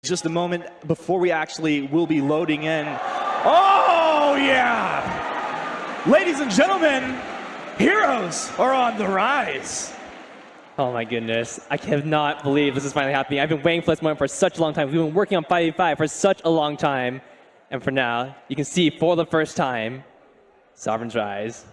Just a moment before we actually will be loading in. Oh, yeah! Ladies and gentlemen, heroes are on the rise. Oh my goodness, I cannot believe this is finally happening. I've been waiting for this moment for such a long time. We've been working on 5v5 for such a long time. And for now, you can see for the first time, Sovereign's Rise.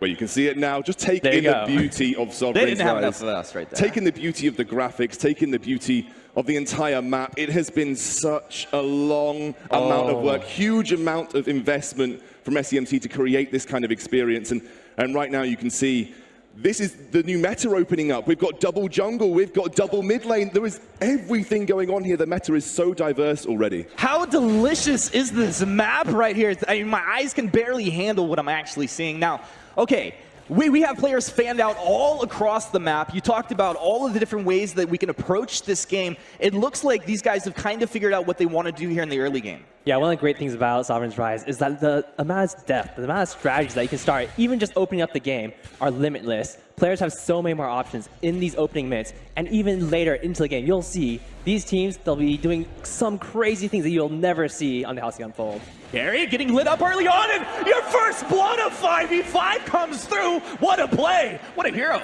Well, you can see it now. Just take in the beauty of Sovereign's Rise. They didn't have enough of us right there. Taking the beauty of the graphics, taking the beauty of the entire map. It has been such a long amount of work, huge amount of investment from SEMC to create this kind of experience. And right now you can see this is the new meta opening up. We've got double jungle, we've got double mid lane. There is everything going on here. The meta is so diverse already. How delicious is this map right here? I mean, my eyes can barely handle what I'm actually seeing. Now, okay, we have players fanned out all across the map. You talked about all of the different ways that we can approach this game. It looks like these guys have kind of figured out what they want to do here in the early game. Yeah, one of the great things about Sovereign's Rise is that the amount of depth, the amount of strategies that you can start, even just opening up the game, are limitless. Players have so many more options in these opening minutes, and even later into the game, you'll see these teams, they'll be doing some crazy things that you'll never see on the Halcyon Fold. Gary getting lit up early on, and your first blood of 5v5 comes through. What a play! What a hero!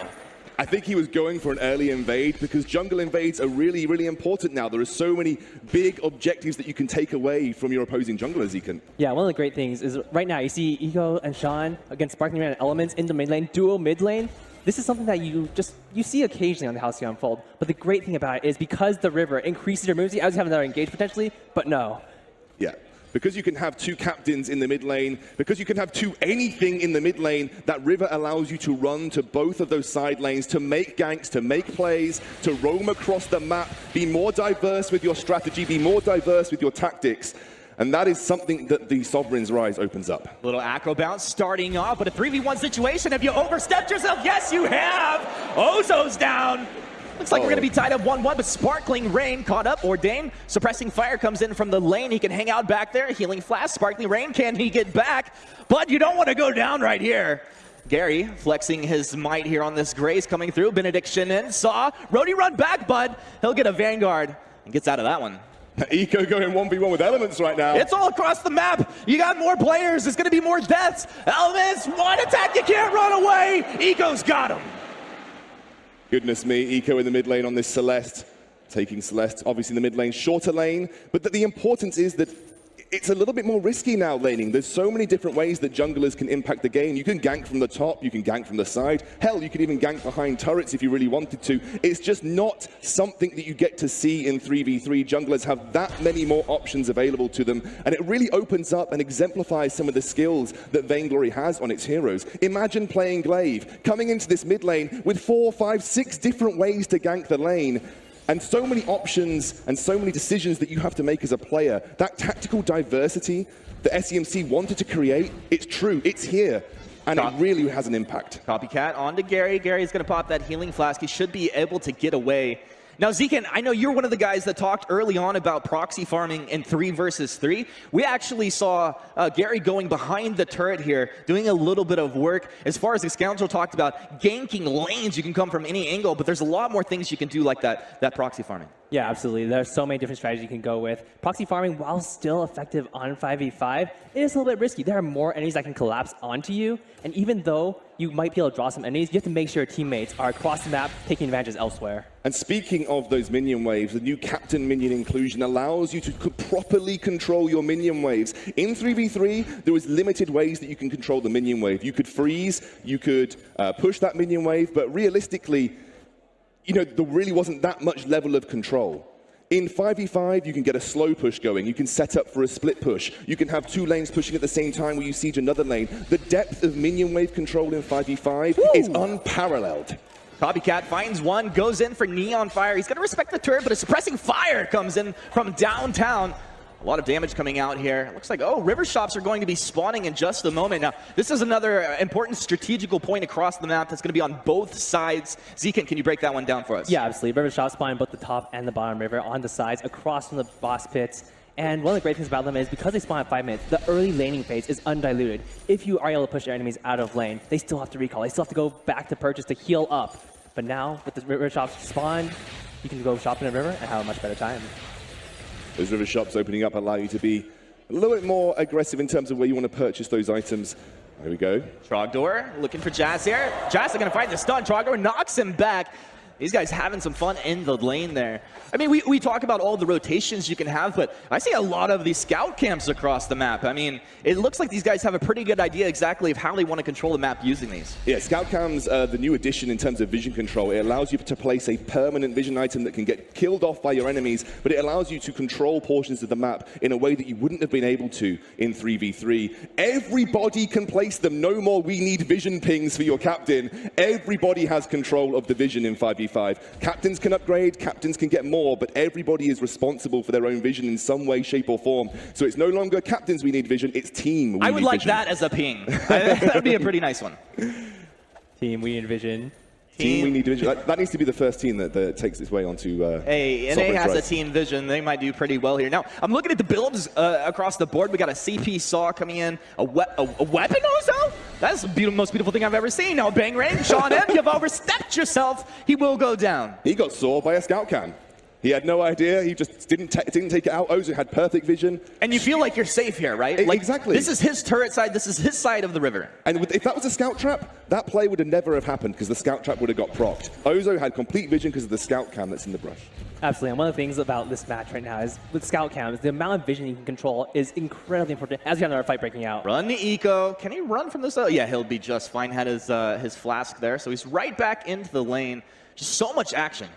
I think he was going for an early invade because jungle invades are really, really important now. There are so many big objectives that you can take away from your opposing junglers, Zekan. Yeah, one of the great things is right now you see Eco and Sean against Sparkling Rain and Elements in the mid lane, duo mid lane. This is something that you see occasionally on the Halcyon Fold. But the great thing about it is because the river increases your moves, you always have another engage potentially, but no. Yeah. Because you can have two captains in the mid lane, because you can have two anything in the mid lane, that river allows you to run to both of those side lanes, to make ganks, to make plays, to roam across the map, be more diverse with your strategy, be more diverse with your tactics. And that is something that the Sovereign's Rise opens up. Little acro bounce starting off, but a 3v1 situation. Have you overstepped yourself? Yes, you have! Ozo's down! Looks like we're going to be tied up 1-1, but Sparkling Rain caught up. Ordain, suppressing fire comes in from the lane. He can hang out back there. Healing flash. Sparkling Rain, can he get back? But you don't want to go down right here. Gary flexing his might here on this Grace coming through. Benediction in. Saw. Rody run back, bud. He'll get a Vanguard and gets out of that one. Eco going 1v1 with Elements right now. It's all across the map. You got more players. There's going to be more deaths. Elements, one attack. You can't run away. Eco's got him. Goodness me, Eco in the mid lane on this Celeste. Taking Celeste, obviously in the mid lane, shorter lane. But the importance is that it's a little bit more risky now laning. There's so many different ways that junglers can impact the game. You can gank from the top, you can gank from the side. Hell, you can even gank behind turrets if you really wanted to. It's just not something that you get to see in 3v3. Junglers have that many more options available to them. And it really opens up and exemplifies some of the skills that Vainglory has on its heroes. Imagine playing Glaive, coming into this mid lane with 4, 5, 6 different ways to gank the lane. And so many options and so many decisions that you have to make as a player. That tactical diversity that SEMC wanted to create, it's true, it's here. And it really has an impact. Copycat onto Gary. Gary's going to pop that healing flask. He should be able to get away. Now, Zekan, I know you're one of the guys that talked early on about proxy farming in 3 versus 3. We actually saw Gary going behind the turret here, doing a little bit of work. As far as the Scoundrel talked about, ganking lanes, you can come from any angle, but there's a lot more things you can do like that proxy farming. Yeah, absolutely. There's so many different strategies you can go with. Proxy farming, while still effective on 5v5, it is a little bit risky. There are more enemies that can collapse onto you, and even though you might be able to draw some enemies, you have to make sure your teammates are across the map taking advantages elsewhere. And speaking of those minion waves, the new captain minion inclusion allows you to properly control your minion waves. In 3v3, there was limited ways that you can control the minion wave. You could freeze, you could push that minion wave, but realistically, you know, there really wasn't that much level of control. In 5v5, you can get a slow push going. You can set up for a split push. You can have 2 lanes pushing at the same time where you siege another lane. The depth of minion wave control in 5v5 is unparalleled. Copycat finds one, goes in for Neon Fire. He's going to respect the turret, but a suppressing fire comes in from downtown. A lot of damage coming out here. Looks like, oh, river shops are going to be spawning in just a moment. Now, this is another important strategical point across the map that's going to be on both sides. Zekan, can you break that one down for us? Yeah, absolutely. River shops spawn both the top and the bottom river on the sides across from the boss pits. And one of the great things about them is because they spawn at 5 minutes, the early laning phase is undiluted. If you are able to push your enemies out of lane, they still have to recall. They still have to go back to purchase to heal up. But now, with the river shops spawned, you can go shop in a river and have a much better time. Those river shops opening up allow you to be a little bit more aggressive in terms of where you want to purchase those items. There we go. Trogdor looking for Jazz here. Jazz is going to find the stun. Trogdor knocks him back. These guys having some fun in the lane there. I mean, we talk about all the rotations you can have, but I see a lot of these scout camps across the map. I mean, it looks like these guys have a pretty good idea exactly of how they want to control the map using these. Yeah, scout cams, the new addition in terms of vision control. It allows you to place a permanent vision item that can get killed off by your enemies, but it allows you to control portions of the map in a way that you wouldn't have been able to in 3v3. Everybody can place them. No more we need vision pings for your captain. Everybody has control of the vision in 5v5. Captains can upgrade, captains can get more, but everybody is responsible for their own vision in some way, shape, or form. So it's no longer captains we need vision, it's team we I would need like vision. that as a ping. That would be a pretty nice one. Team, we need vision. Team we need vision. That needs to be the first team that takes its way onto. Hey, NA has a team vision. They might do pretty well here. Now, I'm looking at the builds across the board. We got a CP Saw coming in, a weapon Ozo? That's the most beautiful thing I've ever seen. Now, bang ring, Sean M, you've overstepped yourself. He will go down. He got saw by a scout cam. He had no idea. He just didn't take it out. Ozo had perfect vision. And you feel like you're safe here, right? Like, exactly. This is his turret side. This is his side of the river. And if that was a scout trap, that play would have never have happened because the scout trap would have got procced. Ozo had complete vision because of the scout cam that's in the brush. Absolutely, and one of the things about this match right now is with scout cams, the amount of vision you can control is incredibly important as we have another fight breaking out. Run the eco. Can he run from this? Oh, yeah, he'll be just fine. Had his flask there, so he's right back into the lane. Just so much action.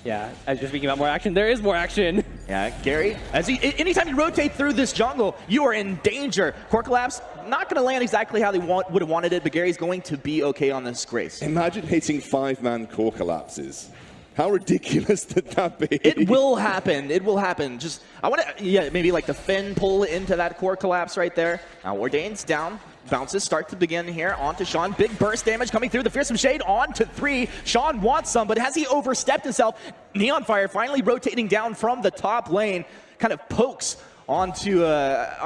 Yeah, as you're speaking about more action, there is more action. Yeah, Gary, anytime you rotate through this jungle, you are in danger. Core collapse, not going to land exactly how they would have wanted it, but Gary's going to be okay on this Grace. Imagine hitting 5-man core collapses. How ridiculous would that be? It will happen. It will happen. Just, I want to, yeah, maybe like the Finn pull into that core collapse right there. Now, Ordain's down. Bounces start to begin here. On to Sean. Big burst damage coming through. The Fearsome Shade on to 3. Sean wants some, but has he overstepped himself? Neon Fire finally rotating down from the top lane. Kind of pokes onto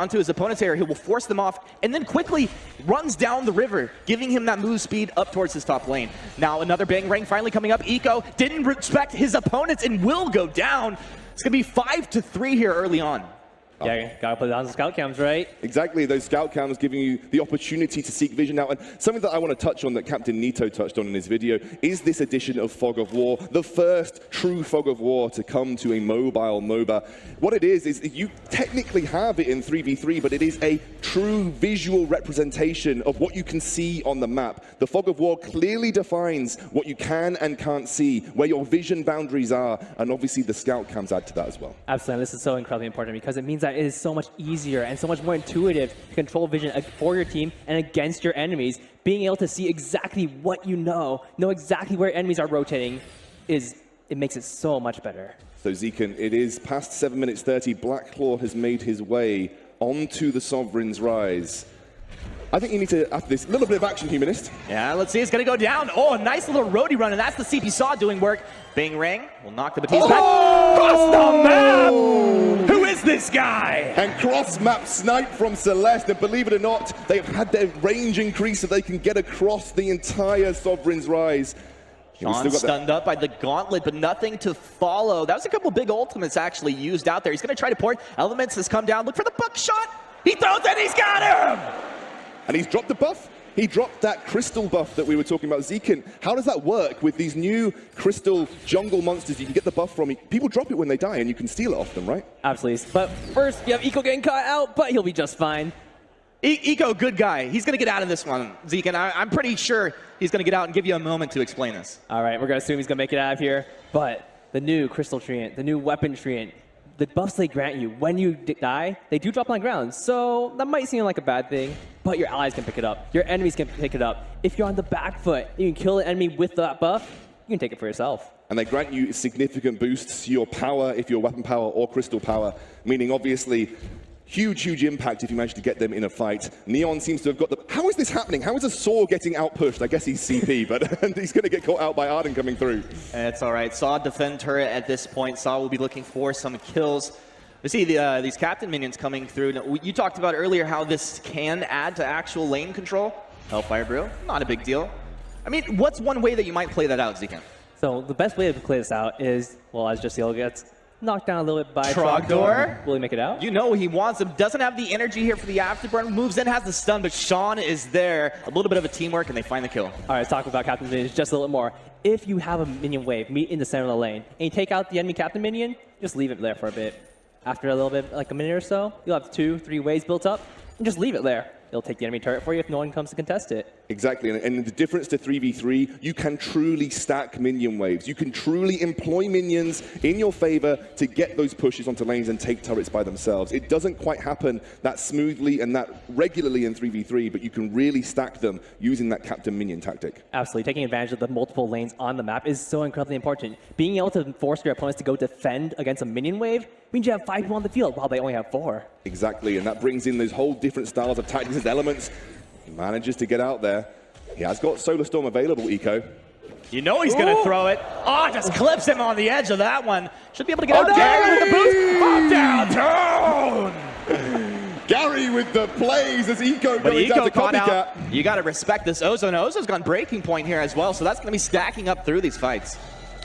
his opponent's area. He will force them off and then quickly runs down the river, giving him that move speed up towards his top lane. Now another bang ring finally coming up. Eco didn't respect his opponents and will go down. It's going to be 5-3 here early on. Yeah, gotta put down the scout cams, right? Exactly, those scout cams giving you the opportunity to seek vision out. And something that I want to touch on that Captain Nito touched on in his video is this edition of Fog of War, the first true Fog of War to come to a mobile MOBA. What it is you technically have it in 3v3, but it is a true visual representation of what you can see on the map. The Fog of War clearly defines what you can and can't see, where your vision boundaries are, and obviously the scout cams add to that as well. Absolutely, this is so incredibly important because it means that it is so much easier and so much more intuitive to control vision for your team and against your enemies. Being able to see exactly what you know exactly where enemies are rotating, it makes it so much better. So Zekan, it is past 7 minutes 30. Blacklaw has made his way onto the Sovereign's Rise. I think you need to, after this, a little bit of action, Humanist. Yeah, let's see. It's going to go down. Oh, a nice little roadie run, and that's the CP Saw doing work. Bing Ring will knock the Batiste back. Cross the map! Who is this guy? And cross-map snipe from Celeste, and believe it or not, they've had their range increase so they can get across the entire Sovereign's Rise. Sean stunned up by the gauntlet, but nothing to follow. That was a couple big ultimates actually used out there. He's going to try to port. Elements has come down. Look for the buckshot. He throws it. He's got him! And he's dropped the buff. He dropped that crystal buff that we were talking about. Zekan, how does that work with these new crystal jungle monsters you can get the buff from? People drop it when they die, and you can steal it off them, right? Absolutely. But first, you have Eco getting caught out, but he'll be just fine. Eco, good guy. He's going to get out of this one, Zeke, and I'm pretty sure he's going to get out and give you a moment to explain this. All right, we're going to assume he's going to make it out of here. But the new Crystal Treant, the new Weapon Treant, the buffs they grant you when you die, they do drop on the ground. So that might seem like a bad thing, but your allies can pick it up. Your enemies can pick it up. If you're on the back foot, you can kill an enemy with that buff, you can take it for yourself. And they grant you significant boosts to your power, if you're weapon power or crystal power, meaning obviously huge, huge impact if you manage to get them in a fight. Neon seems to have got the... How is this happening? How is a Saw getting outpushed? I guess he's CP, but he's going to get caught out by Arden coming through. It's all right. Saw defend turret at this point. Saw will be looking for some kills. We see these captain minions coming through. Now, you talked about earlier how this can add to actual lane control. Hellfire Brew, not a big deal. I mean, what's one way that you might play that out, Zekan? So the best way to play this out is, well, as Jasiel gets, Knocked down a little bit by Trogdor. Will he make it out? You know he wants him. Doesn't have the energy here for the afterburn. Moves in, has the stun, but Sean is there. A little bit of a teamwork, and they find the kill. All right, let's talk about Captain Minions just a little more. If you have a minion wave, meet in the center of the lane, and you take out the enemy Captain Minion, just leave it there for a bit. After a little bit, like a minute or so, you'll have 2-3 waves built up, and just leave it there. It'll take the enemy turret for you if no one comes to contest it. Exactly, and the difference to 3v3, you can truly stack minion waves. You can truly employ minions in your favor to get those pushes onto lanes and take turrets by themselves. It doesn't quite happen that smoothly and that regularly in 3v3, but you can really stack them using that captain minion tactic. Absolutely, taking advantage of the multiple lanes on the map is so incredibly important. Being able to force your opponents to go defend against a minion wave means you have 5 people on the field while they only have 4. Exactly, and that brings in those whole different styles of tactics and elements. He manages to get out there. He has got Solar Storm available, Eco. You know he's going to throw it. Oh, just clips him on the edge of that one. Should be able to get out. Gary with the boost. Oh, down. Gary with the plays as Eco going down to Copycat. You got to respect this Ozone. Ozone's gone breaking point here as well, so that's going to be stacking up through these fights.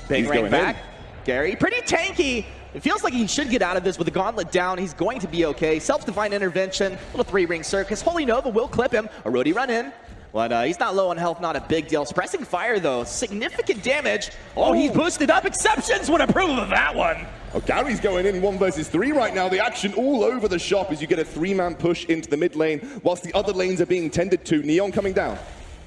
Big rain back. Gary, pretty tanky. It feels like he should get out of this with the gauntlet down. He's going to be okay. Self-defined intervention, little 3-ring circus. Holy Nova will clip him. A roadie run in. But he's not low on health, not a big deal. Suppressing fire, though, significant damage. Oh, he's boosted up. Exceptions would approve of that one. Oh, Gary's going in 1 versus 3 right now. The action all over the shop as you get a 3-man push into the mid lane whilst the other lanes are being tended to. Neon coming down.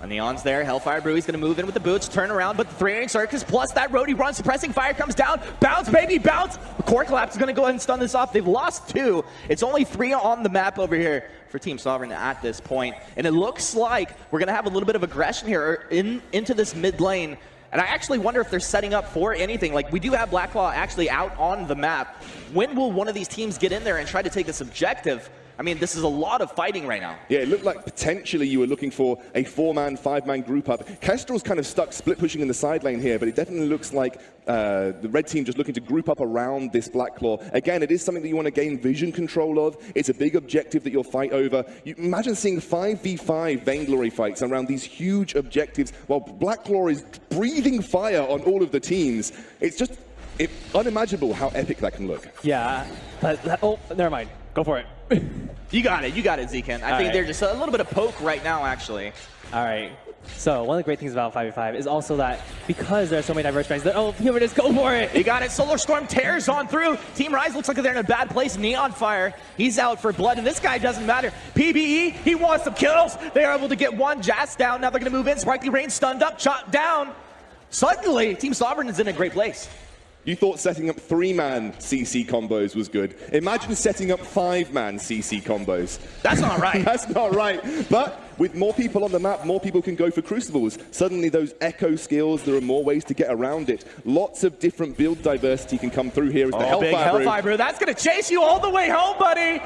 Neon's there. Hellfire Brew, he's going to move in with the boots, turn around, but the 3-ring circus plus that roadie run. Suppressing fire comes down. Bounce, baby, bounce. Core Collapse is going to go ahead and stun this off. They've lost 2. It's only 3 on the map over here for Team Sovereign at this point. And it looks like we're going to have a little bit of aggression here into this mid lane. And I actually wonder if they're setting up for anything. Like, we do have Blacklaw actually out on the map. When will one of these teams get in there and try to take this objective? I mean, this is a lot of fighting right now. Yeah, it looked like potentially you were looking for a 4-man, 5-man group up. Kestrel's kind of stuck split pushing in the side lane here, but it definitely looks like the red team just looking to group up around this Blacklaw. Again, it is something that you want to gain vision control of. It's a big objective that you'll fight over. You imagine seeing 5v5 Vainglory fights around these huge objectives while Blacklaw is breathing fire on all of the teams. It's just unimaginable how epic that can look. Yeah, but oh, never mind. Go for it. You got it, Zekan. I think they're just a little bit of poke right now, actually. All right. So one of the great things about 5v5 is also that because there are so many diverse strategies, oh, here it is, go for it. You got it. Solar Storm tears on through. Team Rise looks like they're in a bad place. Neon Fire, he's out for blood, and this guy doesn't matter. PBE, he wants some kills. They are able to get one Jazz down. Now they're going to move in. Sparkly Rain stunned up, shot down. Suddenly, Team Sovereign is in a great place. You thought setting up 3-man CC combos was good. Imagine setting up 5-man CC combos. That's not right. That's not right. But with more people on the map, more people can go for Crucibles. Suddenly those echo skills, there are more ways to get around it. Lots of different build diversity can come through here as the Hellfire Brew. That's going to chase you all the way home, buddy.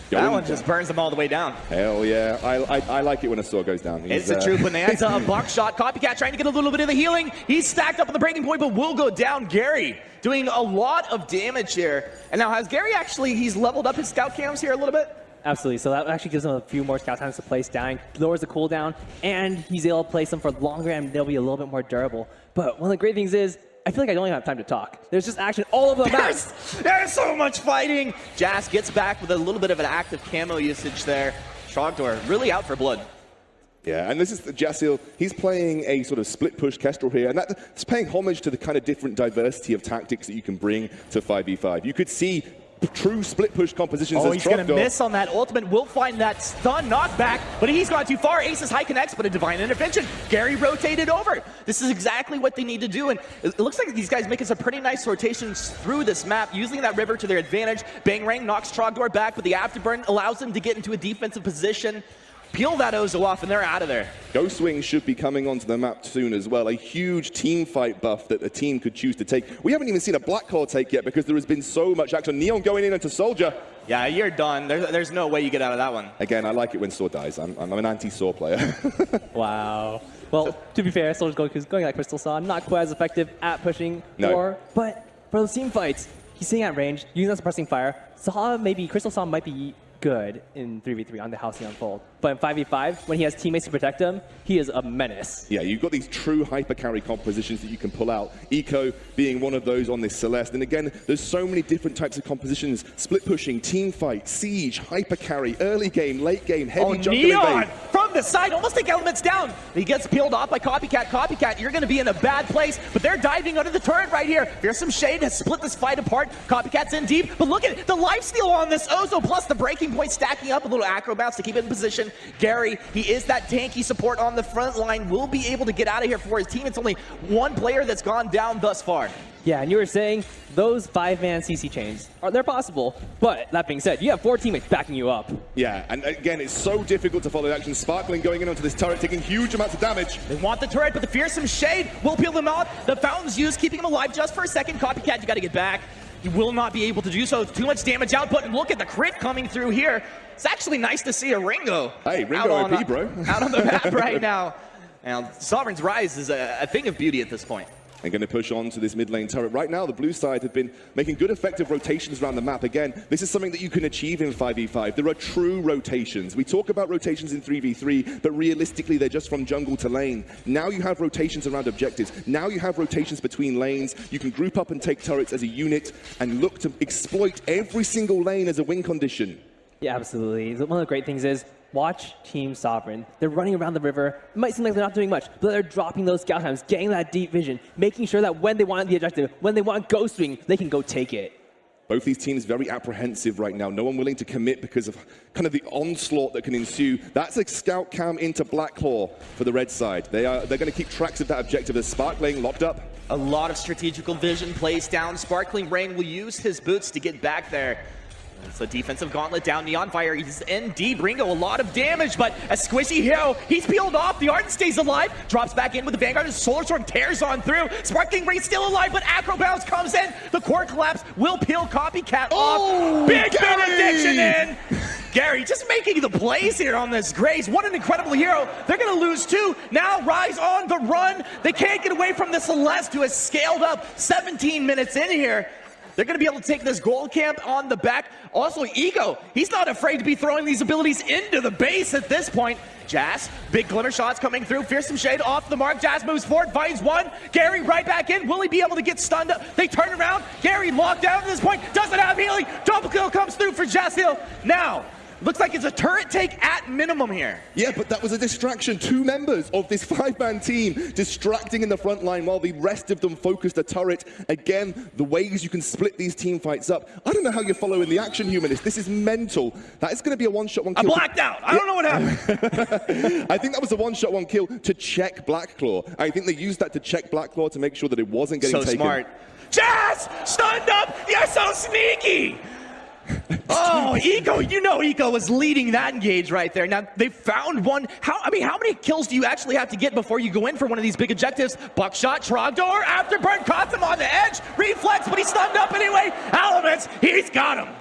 That one just burns them all the way down. Hell yeah. I like it when a sword goes down. It's the truth when they answer a buckshot. Copycat trying to get a little bit of the healing. He's stacked up on the breaking point, but will go down. Gary doing a lot of damage here. And now has Gary actually, he's leveled up his scout cams here a little bit? Absolutely. So that actually gives him a few more scout times to place down, lowers the cooldown, and he's able to place them for longer and they'll be a little bit more durable. But one of the great things is, I feel like I don't even have time to talk. There's just action all over the map. There's so much fighting. Jazz gets back with a little bit of an active camo usage there. Trogdor really out for blood. Yeah, and this is Jasil. He's playing a sort of split push Kestrel here, and that's paying homage to the kind of different diversity of tactics that you can bring to 5v5. You could see true split push compositions. Oh, he's going to miss on that ultimate. Will find that stun knockback, but he's gone too far. Ace's high connects, but a divine intervention. Gary rotated over. This is exactly what they need to do, and it looks like these guys making some pretty nice rotations through this map, using that river to their advantage. Bangrang knocks Trogdor back, but the afterburn allows them to get into a defensive position. Peel that Ozo off, and they're out of there. Ghostwing should be coming onto the map soon as well. A huge team fight buff that a team could choose to take. We haven't even seen a Blacklaw take yet because there has been so much action. Neon going in into Soldier. Yeah, you're done. There's no way you get out of that one. Again, I like it when Saw dies. I'm an anti-Saw player. Wow. Well, to be fair, Soldier's going like Crystal Saw, not quite as effective at pushing War, but for those team fights, he's sitting at range, using that suppressing fire. Saw maybe, Crystal Saw might be good in 3v3 on the Halcyon Fold. But in 5v5, when he has teammates to protect him, he is a menace. Yeah, you've got these true hyper carry compositions that you can pull out. Eco being one of those on this Celeste. And again, there's so many different types of compositions. Split pushing, team fight, siege, hyper carry, early game, late game, heavy juggling. Neon from the side, almost take Elements down. He gets peeled off by Copycat. Copycat, you're going to be in a bad place, but they're diving under the turret right here. There's some shade, has split this fight apart. Copycat's in deep, but look at the lifesteal on this Ozo, plus the breaking point stacking up, a little acro bounce to keep it in position. Gary, he is that tanky support on the front line, will be able to get out of here for his team. It's only one player that's gone down thus far. Yeah, and you were saying those 5-man CC chains, they're possible, but that being said, you have 4 teammates backing you up. Yeah, and again, it's so difficult to follow the action. Sparkling going in onto this turret, taking huge amounts of damage. They want the turret, but the fearsome shade will peel them off. The fountain's used, keeping him alive just for a second. Copycat, you gotta get back. You will not be able to do so. Too much damage output, and look at the crit coming through here. It's actually nice to see a Ringo. Hey, Ringo OP, bro. Out on the map right now. Now, Sovereign's Rise is a thing of beauty at this point. And going to push on to this mid lane turret. Right now, the blue side have been making good, effective rotations around the map. Again, this is something that you can achieve in 5v5. There are true rotations. We talk about rotations in 3v3, but realistically, they're just from jungle to lane. Now you have rotations around objectives. Now you have rotations between lanes. You can group up and take turrets as a unit and look to exploit every single lane as a win condition. Yeah, absolutely. One of the great things is, watch Team Sovereign. They're running around the river. It might seem like they're not doing much, but they're dropping those scout times, getting that deep vision, making sure that when they want the objective, when they want Ghost Wing, they can go take it. Both these teams very apprehensive right now. No one willing to commit because of kind of the onslaught that can ensue. That's a scout cam into Blacklaw for the red side. They're going to keep tracks of that objective. As Sparkling locked up. A lot of strategical vision plays down. Sparkling Rain will use his boots to get back there. It's a defensive gauntlet down. Neon Fire, he's in deep. Ringo, a lot of damage, but a squishy hero, he's peeled off. The Ardent stays alive, drops back in with the Vanguard. The Solar Storm tears on through. Sparkling Rain still alive, but Acro Bounce comes in. The core collapse will peel Copycat off. Big benediction in. Gary just making the plays here on this Grace. What an incredible hero. They're going to lose 2. Now Rise on the run. They can't get away from the Celeste, who has scaled up 17 minutes in here. They're going to be able to take this gold camp on the back. Also, Ego, he's not afraid to be throwing these abilities into the base at this point. Jazz, big glimmer shots coming through. Fearsome Shade off the mark. Jazz moves forward, finds one. Gary right back in. Will he be able to get stunned up? They turn around. Gary locked down at this point. Doesn't have healing. Double kill comes through for Jazz Hill. Now, looks like it's a turret take at minimum here. Yeah, but that was a distraction. 2 members of this 5-man team distracting in the front line while the rest of them focused the turret. Again, the ways you can split these team fights up. I don't know how you're following the action, Humanist. This is mental. That is going to be a one-shot, one kill. I blacked out. I don't know what happened. I think that was a one-shot, one kill to check Blacklaw. I think they used that to check Blacklaw to make sure that it wasn't getting taken. So smart. Jazz! Stunned up! You're so sneaky! Oh, Eco, you know Eco was leading that engage right there. Now, they found one. How many kills do you actually have to get before you go in for one of these big objectives? Buckshot, Trogdor, Afterburn, caught them on the edge. Reflex, but he's stunned up anyway. Elements, he's got him.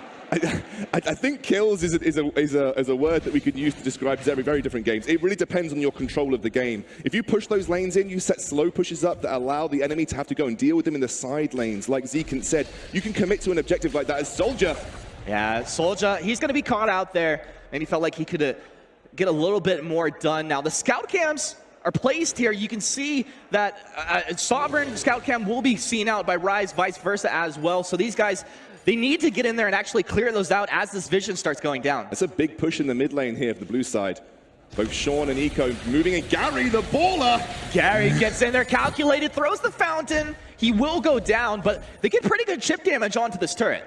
I think kills is a word that we could use to describe very different games. It really depends on your control of the game. If you push those lanes in, you set slow pushes up that allow the enemy to have to go and deal with them in the side lanes. Like Zekant said, you can commit to an objective like that as Soldier. Yeah, Soldier, he's going to be caught out there. Maybe felt like he could get a little bit more done. Now, the scout cams are placed here. You can see that Sovereign scout cam will be seen out by Rise, vice versa as well. So these guys, they need to get in there and actually clear those out as this vision starts going down. That's a big push in the mid lane here for the blue side. Both Sean and Eco moving in. Gary, the baller! Gary gets in there, calculated, throws the fountain. He will go down, but they get pretty good chip damage onto this turret.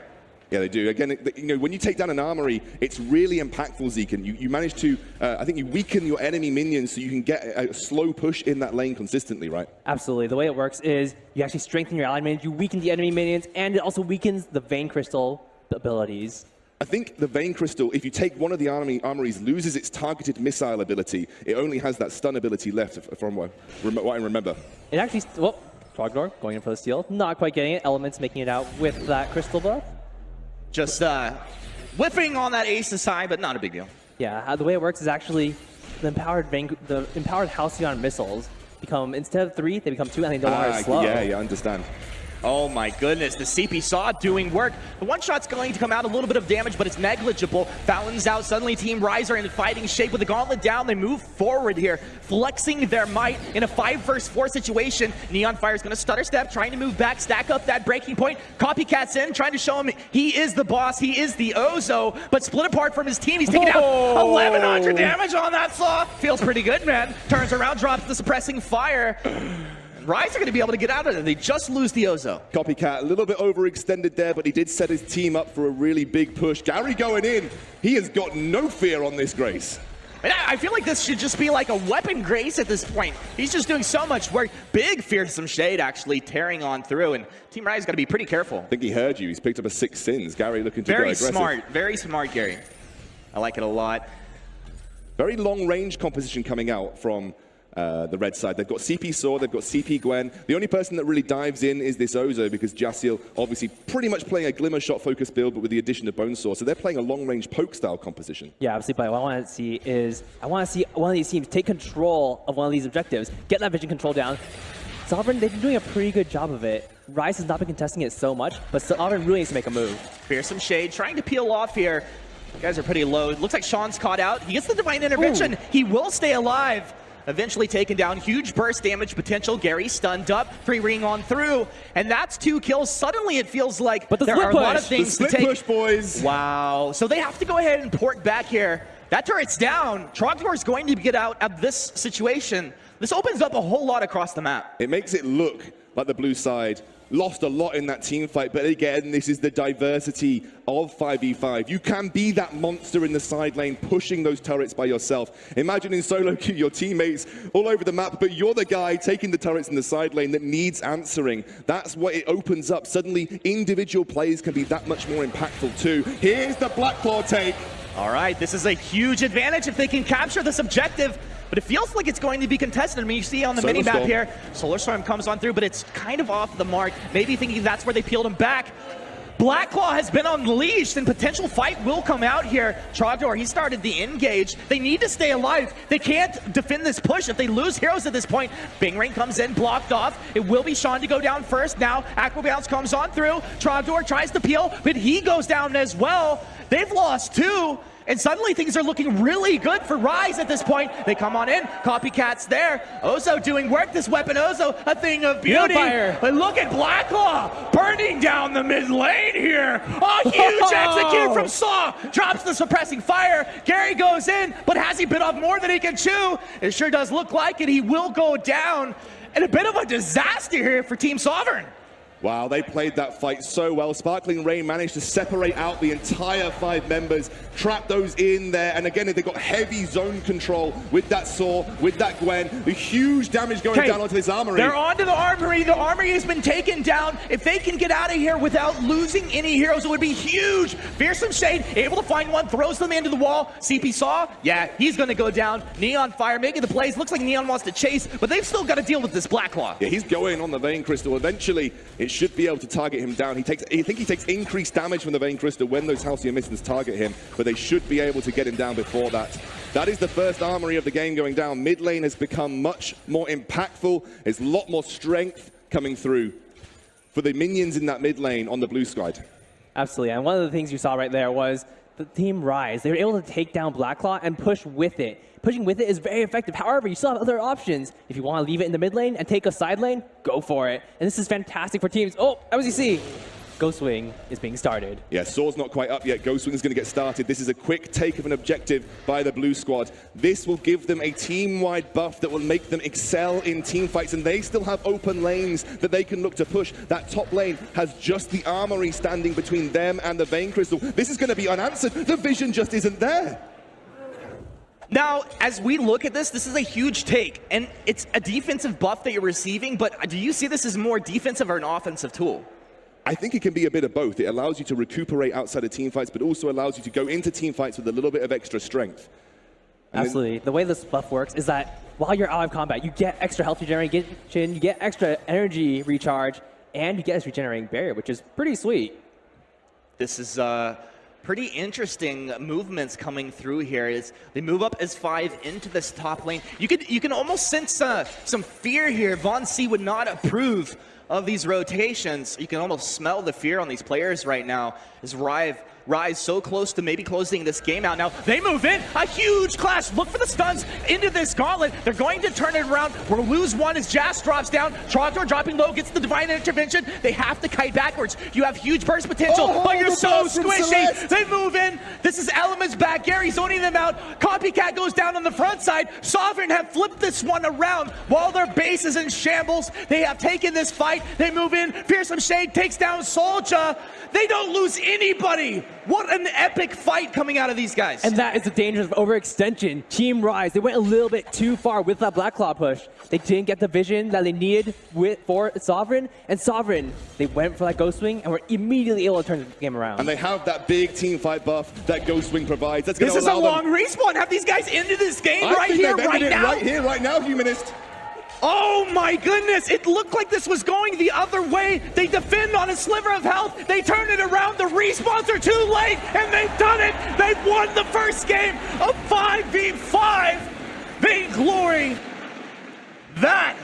Yeah, they do. Again, you know, when you take down an armory, it's really impactful, Zekant. You manage to, I think you weaken your enemy minions so you can get a slow push in that lane consistently, right? Absolutely. The way it works is you actually strengthen your allied minions, you weaken the enemy minions, and it also weakens the Vein Crystal abilities. I think the Vein Crystal, if you take one of the armories, loses its targeted missile ability. It only has that stun ability left, from what I remember. It actually, well, Trogdor going in for the steal, not quite getting it. Elements making it out with that crystal buff. Just whiffing on that ace aside, but not a big deal. Yeah, the way it works is actually the empowered Halcyon missiles become, instead of 3, they become 2, and they no longer slow. Yeah, I understand. Oh my goodness, the CP Saw doing work. The one shot's going to come out, a little bit of damage, but it's negligible. Fountain's out, suddenly Team Razer in fighting shape with the gauntlet down. They move forward here, flexing their might in a 5 vs 4 situation. Neon Fire's gonna stutter step, trying to move back, stack up that breaking point. Copycat's in, trying to show him he is the boss, he is the Ozo, but split apart from his team. He's taking out 1,100 damage on that Saw. Feels pretty good, man. Turns around, drops the suppressing fire. Razer are going to be able to get out of it. They just lose the Ozo. Copycat, a little bit overextended there, but he did set his team up for a really big push. Gary going in. He has got no fear on this Grace. And I feel like this should just be like a weapon Grace at this point. He's just doing so much work. Big fearsome shade actually tearing on through, and Team Raze's got to be pretty careful. I think he heard you. He's picked up a 6 sins. Gary looking to go aggressive. Very smart, Gary. I like it a lot. Very long range composition coming out from the red side. They've got CP Saw, they've got CP Gwen. The only person that really dives in is this Ozo, because Jassiel obviously pretty much playing a glimmer shot focus build, but with the addition of Bonesaw. So they're playing a long range poke style composition. Yeah, obviously, but what I want to see is, I want to see one of these teams take control of one of these objectives, get that vision control down. Sovereign, they've been doing a pretty good job of it. Rise has not been contesting it so much, but Sovereign really needs to make a move. Fearsome shade, trying to peel off here. You guys are pretty low. It looks like Sean's caught out. He gets the Divine Intervention. Ooh. He will stay alive. Eventually taken down. Huge burst damage potential. Gary stunned up. Free ring on through. And that's 2 kills. Suddenly it feels like there are a lot of things to take. Push, boys. Wow. So they have to go ahead and port back here. That turret's down. Trogdor is going to get out of this situation. This opens up a whole lot across the map. It makes it look like the blue side lost a lot in that team fight, but again, this is the diversity of 5v5. You can be that monster in the side lane, pushing those turrets by yourself. Imagine in solo queue, your teammates all over the map, but you're the guy taking the turrets in the side lane that needs answering. That's what it opens up. Suddenly, individual plays can be that much more impactful too. Here's the Blackclaw take. All right, this is a huge advantage if they can capture this objective. But it feels like it's going to be contested. I mean, you see on the mini-map here, Solar Storm comes on through, but it's kind of off the mark. Maybe thinking that's where they peeled him back. Blackclaw has been unleashed, and potential fight will come out here. Trogdor, he started the engage. They need to stay alive. They can't defend this push if they lose heroes at this point. Bing Ring comes in, blocked off. It will be Sean to go down first. Now, Aqua Bounce comes on through. Trogdor tries to peel, but he goes down as well. They've lost 2. And suddenly things are looking really good for Rise at this point. They come on in, Copycat's there. Ozo doing work, this weapon Ozo, a thing of beauty. But look at Blackclaw burning down the mid lane here. A huge execute from Saw. Drops the suppressing fire. Gary goes in, but has he bit off more than he can chew? It sure does look like it. He will go down. And a bit of a disaster here for Team Sovereign. Wow, they played that fight so well. Sparkling Rain managed to separate out the entire 5 members, trap those in there, and again, they got heavy zone control with that Saw, with that Gwen. The huge damage going down onto this armory. They're onto the armory. The armory has been taken down. If they can get out of here without losing any heroes, it would be huge. Fearsome Shade, able to find one, throws them into the wall. CP Saw, yeah, he's going to go down. Neon Fire making the plays. Looks like Neon wants to chase, but they've still got to deal with this Blackclaw. Yeah, he's going on the Vein Crystal. Eventually, it should be able to target him down. I think he takes increased damage from the Vein Crystal when those Halcyon Missiles target him, but they should be able to get him down before that. That is the first armory of the game going down. Mid lane has become much more impactful. There's a lot more strength coming through for the minions in that mid lane on the blue side. Absolutely, and one of the things you saw right there was the team Rise. They were able to take down Blackclaw and push with it. Pushing with it is very effective. However, you still have other options. If you want to leave it in the mid lane and take a side lane, go for it. And this is fantastic for teams. Oh, as you see, Ghost Wing is being started. Yeah, Saw's not quite up yet. Ghost Wing is going to get started. This is a quick take of an objective by the blue squad. This will give them a team-wide buff that will make them excel in team fights, and they still have open lanes that they can look to push. That top lane has just the armory standing between them and the Vein Crystal. This is going to be unanswered. The vision just isn't there. Now, as we look at this, this is a huge take, and it's a defensive buff that you're receiving, but do you see this as more defensive or an offensive tool? I think it can be a bit of both. It allows you to recuperate outside of team fights, but also allows you to go into team fights with a little bit of extra strength. Absolutely. The way this buff works is that while you're out of combat, you get extra health regeneration, you get extra energy recharge, and you get this regenerating barrier, which is pretty sweet. This is pretty interesting movements coming through here. As they move up as 5 into this top lane. You can almost sense some fear here. Von C would not approve of these rotations. You can almost smell the fear on these players right now as Rise so close to maybe closing this game out. Now, they move in. A huge clash. Look for the stuns into this gauntlet. They're going to turn it around. We'll lose one as Jas drops down. Trogdor dropping low, gets the divine intervention. They have to kite backwards. You have huge burst potential, but you're so squishy. They move in. This is Elements back. Gary zoning them out. Copycat goes down on the front side. Sovereign have flipped this one around while their base is in shambles. They have taken this fight. They move in. Fearsome Shade takes down Soldier. They don't lose anybody. What an epic fight coming out of these guys. And that is the danger of overextension. Team Rise, they went a little bit too far with that Black Claw push. They didn't get the vision that they needed for Sovereign. And Sovereign, they went for that Ghost Wing and were immediately able to turn the game around. And they have that big team fight buff that Ghost Wing provides. That's This is a long respawn. Have these guys into this game right here, right now? Right here, right now, Humanist. Oh my goodness, it looked like this was going the other way. They defend on a sliver of health. They turn it around. The respawns are too late, and they've done it. They've won the first game of 5v5. Vainglory. That